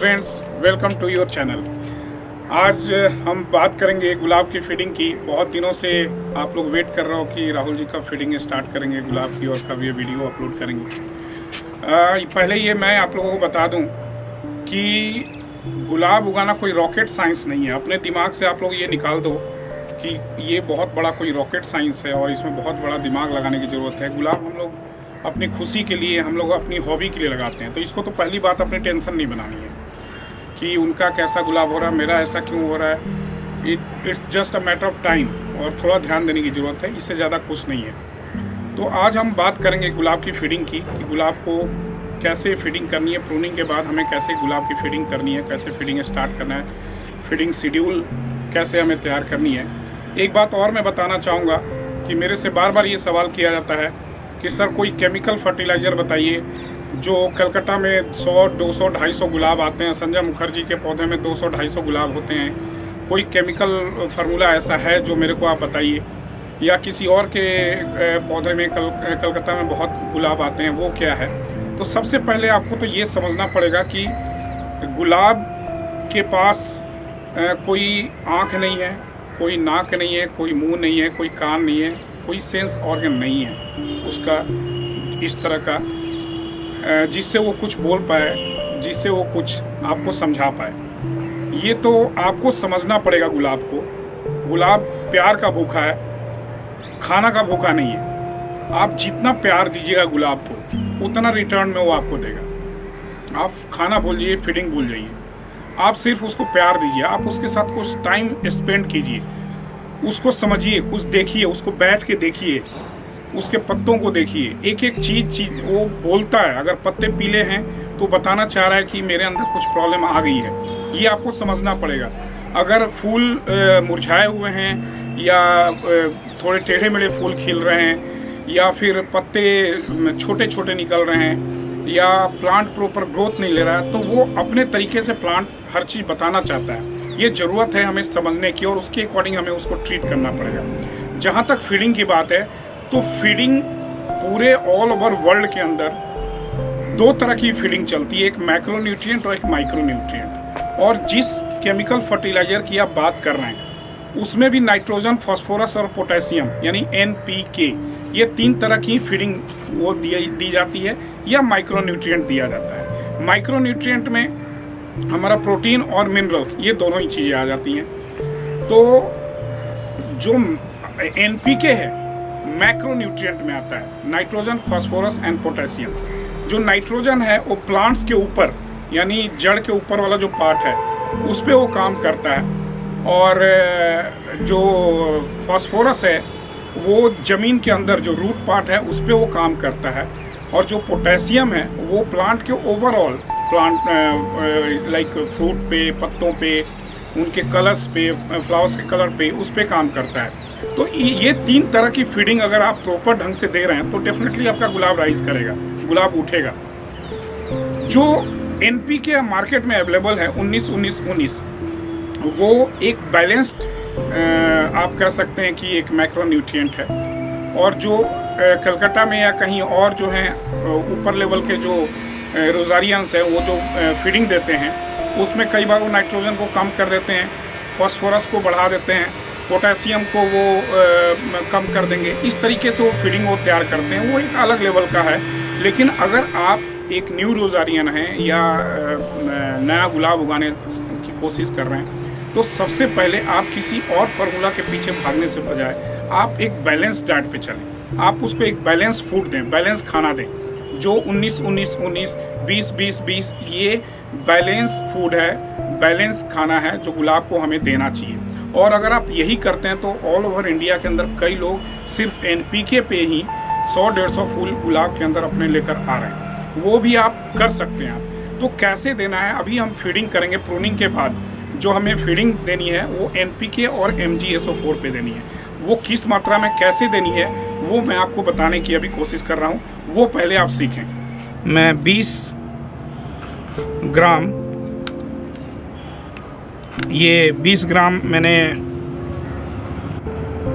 Friends, welcome to your channel. आज हम बात करेंगे गुलाब की फीडिंग की। बहुत दिनों से आप लोग वेट कर रहे हो कि राहुल जी कब फीडिंग स्टार्ट करेंगे गुलाब की और कब ये वीडियो अपलोड करेंगे। पहले ये मैं आप लोगों को बता दूं कि गुलाब उगाना कोई रॉकेट साइंस नहीं है। अपने दिमाग से आप लोग ये निकाल दो कि ये बहुत बड़ा कोई रॉकेट साइंस है और इसमें बहुत बड़ा दिमाग लगाने की ज़रूरत है। गुलाब हम लोग अपनी खुशी के लिए, हम लोग अपनी हॉबी के लिए लगाते हैं, तो इसको तो पहली बात अपनी टेंशन नहीं बनानी है कि उनका कैसा गुलाब हो रहा है, मेरा ऐसा क्यों हो रहा है। It's just a matter of time और थोड़ा ध्यान देने की ज़रूरत है, इससे ज़्यादा कुछ नहीं है। तो आज हम बात करेंगे गुलाब की फीडिंग की कि गुलाब को कैसे फीडिंग करनी है, प्रूनिंग के बाद हमें कैसे गुलाब की फीडिंग करनी है, कैसे फीडिंग स्टार्ट करना है, फीडिंग शेड्यूल कैसे हमें तैयार करनी है। एक बात और मैं बताना चाहूँगा कि मेरे से बार बार ये सवाल किया जाता है कि सर कोई केमिकल फर्टिलाइज़र बताइए। जो कलकत्ता में 100, 200, 250 गुलाब आते हैं, संजय मुखर्जी के पौधे में 200, 250 गुलाब होते हैं। कोई केमिकल फार्मूला ऐसा है जो मेरे को आप बताइए, या किसी और के पौधे में कलकत्ता में बहुत गुलाब आते हैं, वो क्या है। तो सबसे पहले आपको तो ये समझना पड़ेगा कि गुलाब के पास कोई आँख नहीं है, कोई नाक नहीं है, कोई मुंह नहीं है, कोई कान नहीं है, कोई सेंस ऑर्गन नहीं है उसका इस तरह का जिससे वो कुछ बोल पाए, जिससे वो कुछ आपको समझा पाए। ये तो आपको समझना पड़ेगा गुलाब को। गुलाब प्यार का भूखा है, खाना का भूखा नहीं है। आप जितना प्यार दीजिएगा गुलाब को, उतना रिटर्न में वो आपको देगा। आप खाना भूल जाइए, फीडिंग भूल जाइए, आप सिर्फ उसको प्यार दीजिए। आप उसके साथ कुछ टाइम स्पेंड कीजिए, उसको समझिए, कुछ देखिए, उसको बैठ के देखिए, उसके पत्तों को देखिए, एक एक चीज वो बोलता है। अगर पत्ते पीले हैं तो बताना चाह रहा है कि मेरे अंदर कुछ प्रॉब्लम आ गई है, ये आपको समझना पड़ेगा। अगर फूल मुरझाए हुए हैं या थोड़े टेढ़े मेढ़े फूल खिल रहे हैं या फिर पत्ते छोटे छोटे निकल रहे हैं या प्लांट प्रॉपर ग्रोथ नहीं ले रहा है, तो वो अपने तरीके से प्लांट हर चीज़ बताना चाहता है। ये ज़रूरत है हमें समझने की और उसके अकॉर्डिंग हमें उसको ट्रीट करना पड़ेगा। जहाँ तक फीडिंग की बात है, तो फीडिंग पूरे ऑल ओवर वर्ल्ड के अंदर दो तरह की फीडिंग चलती है, एक मैक्रो न्यूट्रिएंट और एक माइक्रो न्यूट्रिएंट। और जिस केमिकल फर्टिलाइजर की आप बात कर रहे हैं उसमें भी नाइट्रोजन, फास्फोरस और पोटेशियम यानी NPK, ये 3 तरह की फीडिंग वो दी जाती है या माइक्रो न्यूट्रिएंट दिया जाता है। माइक्रो न्यूट्रिएंट में हमारा प्रोटीन और मिनरल्स, ये दोनों ही चीज़ें आ जाती हैं। तो जो NPK है मैक्रो न्यूट्रिएंट में आता है, नाइट्रोजन, फास्फोरस एंड पोटेशियम। जो नाइट्रोजन है वो प्लांट्स के ऊपर यानी जड़ के ऊपर वाला जो पार्ट है उस पे वो काम करता है, और जो फास्फोरस है वो ज़मीन के अंदर जो रूट पार्ट है उस पे वो काम करता है, और जो पोटेशियम है वो प्लांट के ओवरऑल प्लांट लाइक फ्रूट पे, पत्तों पे, उनके कलर्स पे, फ्लावर्स के कलर पे, उस पे काम करता है। तो ये 3 तरह की फीडिंग अगर आप प्रॉपर ढंग से दे रहे हैं तो डेफिनेटली आपका गुलाब राइज करेगा, गुलाब उठेगा। जो NPK मार्केट में अवेलेबल है 19-19-19, वो एक बैलेंस्ड आप कह सकते हैं कि एक मैक्रो न्यूट्रिएंट है। और जो कलकत्ता में या कहीं और जो है ऊपर लेवल के जो रोजारियंस है वो जो फीडिंग देते हैं उसमें कई बार वो नाइट्रोजन को कम कर देते हैं, फास्फोरस को बढ़ा देते हैं, पोटेशियम को वो कम कर देंगे। इस तरीके से वो फीडिंग वो तैयार करते हैं, वो एक अलग लेवल का है। लेकिन अगर आप एक न्यू रोजारियन हैं या नया गुलाब उगाने की कोशिश कर रहे हैं तो सबसे पहले आप किसी और फार्मूला के पीछे भागने से बजाय आप एक बैलेंस डाइट पे चलें। आप उसको एक बैलेंस फूड दें, बैलेंस खाना दें। जो 19-19-19, 20-20-20 ये बैलेंस फूड है, बैलेंस खाना है जो गुलाब को हमें देना चाहिए। और अगर आप यही करते हैं तो ऑल ओवर इंडिया के अंदर कई लोग सिर्फ NPK पे ही 100-150 फूल गुलाब के अंदर अपने लेकर आ रहे हैं, वो भी आप कर सकते हैं। तो कैसे देना है, अभी हम फीडिंग करेंगे। प्रूनिंग के बाद जो हमें फीडिंग देनी है वो NPK और MgSO4 पे देनी है। वो किस मात्रा में कैसे देनी है वो मैं आपको बताने की अभी कोशिश कर रहा हूँ, वो पहले आप सीखें। मैं 20 ग्राम, ये 20 ग्राम मैंने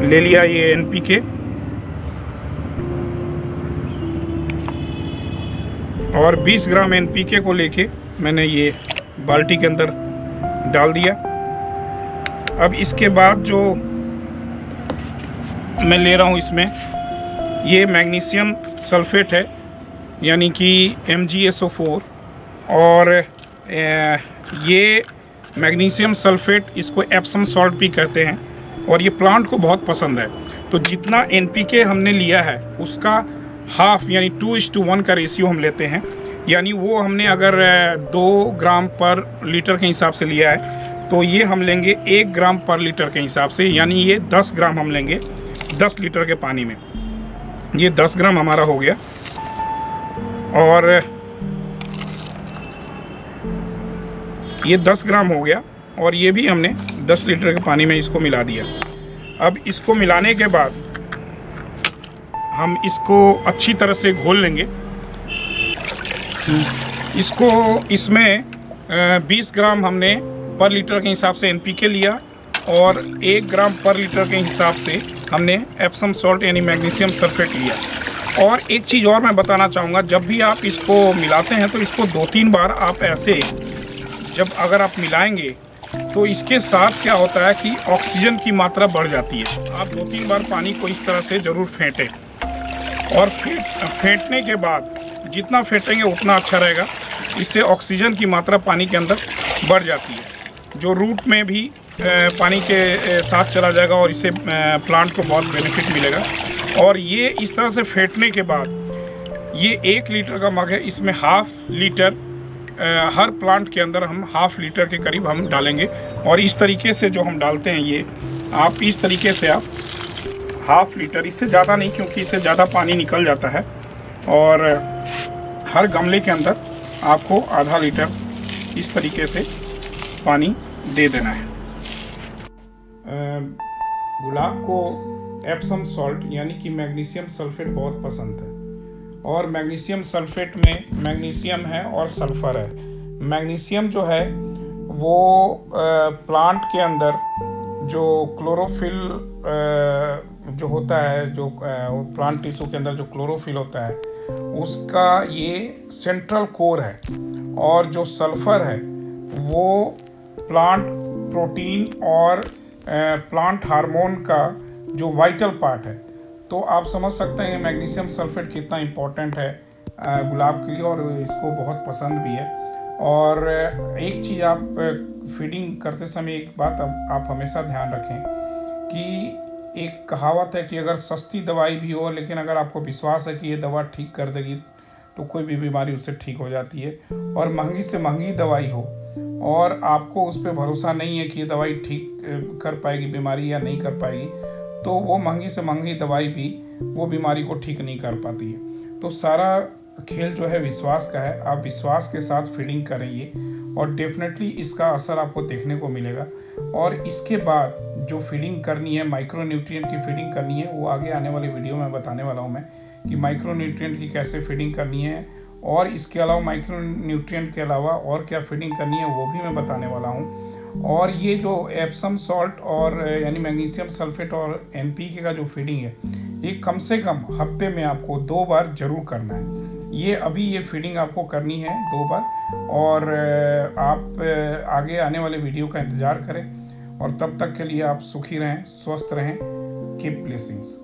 ले लिया ये NPK, और 20 ग्राम NPK को लेके मैंने ये बाल्टी के अंदर डाल दिया। अब इसके बाद जो मैं ले रहा हूँ इसमें ये मैग्नीशियम सल्फेट है, यानी कि MgSO4। और ये मैग्नीशियम सल्फेट इसको एप्सम सॉल्ट भी कहते हैं और ये प्लांट को बहुत पसंद है। तो जितना NPK हमने लिया है उसका हाफ यानी 2:1 का रेशियो हम लेते हैं। यानी वो हमने अगर 2 ग्राम पर लीटर के हिसाब से लिया है तो ये हम लेंगे 1 ग्राम पर लीटर के हिसाब से, यानी ये 10 ग्राम हम लेंगे 10 लीटर के पानी में। ये 10 ग्राम हमारा हो गया और ये 10 ग्राम हो गया और ये भी हमने 10 लीटर के पानी में इसको मिला दिया। अब इसको मिलाने के बाद हम इसको अच्छी तरह से घोल लेंगे। इसमें 20 ग्राम हमने पर लीटर के हिसाब से NPK लिया और 1 ग्राम पर लीटर के हिसाब से हमने एप्सम सॉल्ट यानी मैग्नीशियम सल्फेट लिया। और एक चीज़ और मैं बताना चाहूँगा, जब भी आप इसको मिलाते हैं तो इसको 2-3 बार आप ऐसे जब अगर आप मिलाएंगे तो इसके साथ क्या होता है कि ऑक्सीजन की मात्रा बढ़ जाती है। आप 2-3 बार पानी को इस तरह से ज़रूर फेंटें और फेंटने के बाद जितना फेंटेंगे उतना अच्छा रहेगा। इससे ऑक्सीजन की मात्रा पानी के अंदर बढ़ जाती है, जो रूट में भी पानी के साथ चला जाएगा और इससे प्लांट को बहुत बेनिफिट मिलेगा। और ये इस तरह से फेंटने के बाद ये 1 लीटर का मग है, इसमें हाफ लीटर हर प्लांट के अंदर हम हाफ लीटर के करीब हम डालेंगे। और इस तरीके से जो हम डालते हैं ये आप इस तरीके से आप हाफ लीटर, इससे ज़्यादा नहीं क्योंकि इससे ज़्यादा पानी निकल जाता है। और हर गमले के अंदर आपको आधा लीटर इस तरीके से पानी दे देना है। गुलाब को एप्सम सॉल्ट यानी कि मैग्नीशियम सल्फेट बहुत पसंद है और मैग्नीशियम सल्फेट में मैग्नीशियम है और सल्फर है। मैग्नीशियम जो है वो प्लांट के अंदर जो क्लोरोफिल जो होता है, जो प्लांट टिश्यू के अंदर जो क्लोरोफिल होता है उसका ये सेंट्रल कोर है। और जो सल्फर है वो प्लांट प्रोटीन और प्लांट हार्मोन का जो वाइटल पार्ट है। तो आप समझ सकते हैं मैग्नीशियम सल्फेट कितना इम्पोर्टेंट है गुलाब के लिए और इसको बहुत पसंद भी है। और एक चीज़ आप फीडिंग करते समय एक बात आप हमेशा ध्यान रखें कि एक कहावत है कि अगर सस्ती दवाई भी हो लेकिन अगर आपको विश्वास है कि ये दवा ठीक कर देगी तो कोई भी बीमारी उससे ठीक हो जाती है। और महंगी से महंगी दवाई हो और आपको उस पर भरोसा नहीं है कि ये दवाई ठीक कर पाएगी बीमारी या नहीं कर पाएगी, तो वो महंगी से महंगी दवाई भी वो बीमारी को ठीक नहीं कर पाती है। तो सारा खेल जो है विश्वास का है। आप विश्वास के साथ फीडिंग करेंगे और डेफिनेटली इसका असर आपको देखने को मिलेगा। और इसके बाद जो फीडिंग करनी है, माइक्रो न्यूट्रिएंट की फीडिंग करनी है, वो आगे आने वाले वीडियो में बताने वाला हूँ मैं कि माइक्रो न्यूट्रिएंट की कैसे फीडिंग करनी है। और इसके अलावा माइक्रो न्यूट्रिएंट के अलावा और क्या फीडिंग करनी है वो भी मैं बताने वाला हूँ। और ये जो एप्सम सॉल्ट और यानी मैग्नीशियम सल्फेट और NPK का जो फीडिंग है ये कम से कम हफ्ते में आपको 2 बार जरूर करना है। ये फीडिंग आपको करनी है 2 बार। और आप आगे आने वाले वीडियो का इंतजार करें और तब तक के लिए आप सुखी रहें, स्वस्थ रहें। Keep blessings.